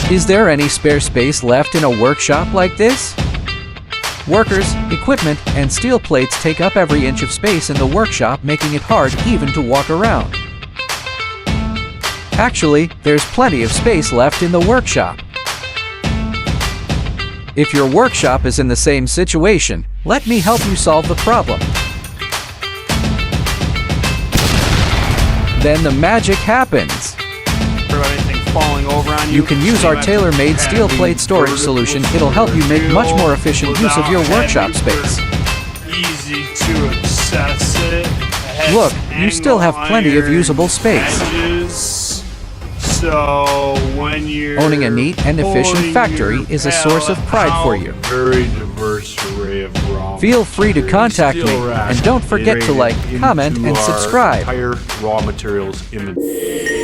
Is there any spare space left in a workshop like this? Workers, equipment, and steel plates take up every inch of space in the workshop, making it hard even to walk around. Actually, there's plenty of space left in the workshop. If your workshop is in the same situation, let me help you solve the problem. Then the magic happens. Falling over on You can use our tailor-made steel plate storage solution. It'll help you make much more efficient use of your workshop space. Easy to access it. Look, you still have plenty of usable space. Edges. So when you're Owning a neat and efficient factory is a source of pride for you. Very diverse array of raw Feel free to contact me, and don't forget to like, comment, and subscribe. Entire raw materials inventory.